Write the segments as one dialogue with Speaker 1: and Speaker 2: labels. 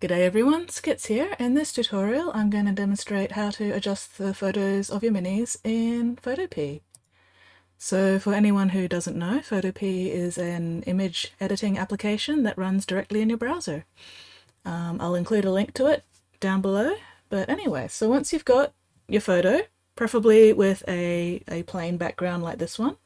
Speaker 1: G'day everyone, Skits here. In this tutorial I'm going to demonstrate how to adjust the photos of your minis in Photopea. So for anyone who doesn't know, Photopea is an image editing application that runs directly in your browser. I'll include a link to it down below, but anyway, so once you've got your photo, preferably with a plain background like this one,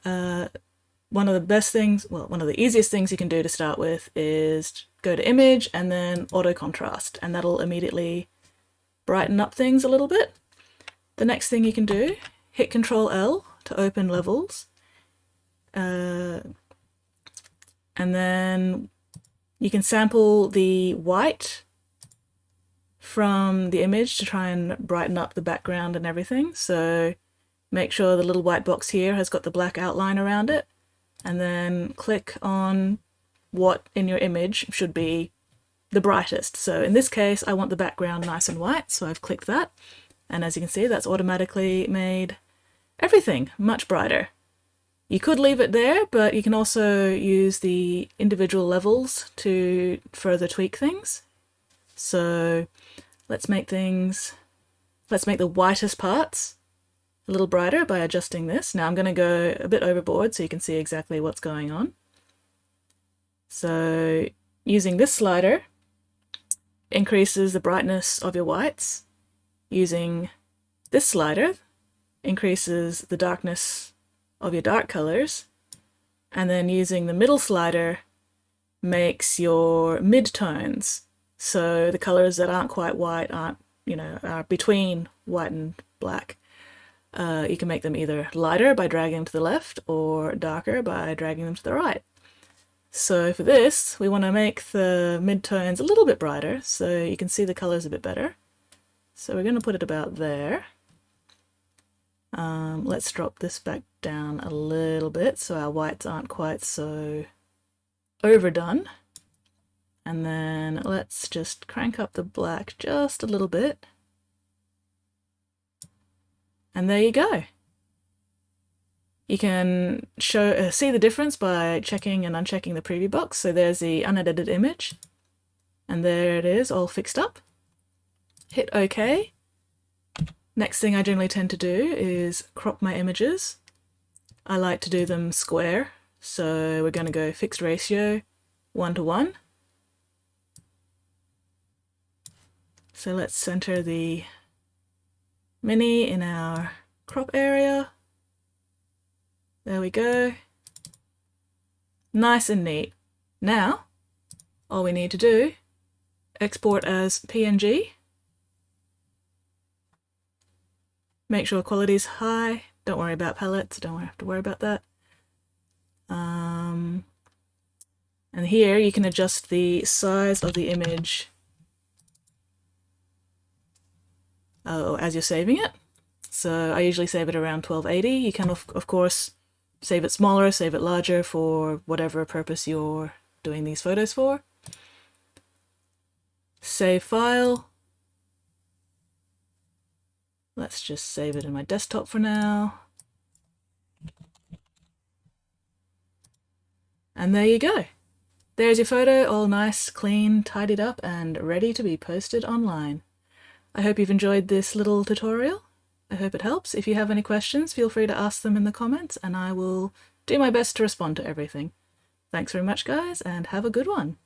Speaker 1: one of the easiest things you can do to start with is go to image and then auto contrast, and that'll immediately brighten up things a little bit. The next thing you can do, hit Control L to open levels, and then you can sample the white from the image to try and brighten up the background and everything. So make sure the little white box here has got the black outline around it, and then click on what in your image should be the brightest. So in this case I want the background nice and white, so I've clicked that, and as you can see that's automatically made everything much brighter. You could leave it there, but you can also use the individual levels to further tweak things. So let's make the whitest parts a little brighter by adjusting this. Now I'm going to go a bit overboard so you can see exactly what's going on. So using this slider increases the brightness of your whites. Using this slider increases the darkness of your dark colors. And then using the middle slider makes your mid-tones. So the colors that aren't quite white are between white and black. You can make them either lighter by dragging them to the left or darker by dragging them to the right. So for this, we want to make the mid-tones a little bit brighter so you can see the colors a bit better. So we're going to put it about there. Let's drop this back down a little bit so our whites aren't quite so overdone. And then let's just crank up the black just a little bit. And there you go. You can see the difference by checking and unchecking the preview box. So there's the unedited image, and there it is all fixed up. Hit OK. Next thing I generally tend to do is crop my images. I like to do them square, so we're going to go fixed ratio 1:1. So let's center the mini in our crop area. There we go. Nice and neat. Now, all we need to do, export as PNG. Make sure quality's high. Don't worry about palettes, don't have to worry about that. And here you can adjust the size of the image as you're saving it. So I usually save it around 1280. You can of course save it smaller, save it larger for whatever purpose you're doing these photos for. Save file. Let's just save it in my desktop for now. And there you go. There's your photo, all nice, clean, tidied up, and ready to be posted online. I hope you've enjoyed this little tutorial. I hope it helps. If you have any questions, feel free to ask them in the comments, and I will do my best to respond to everything. Thanks very much, guys, and have a good one.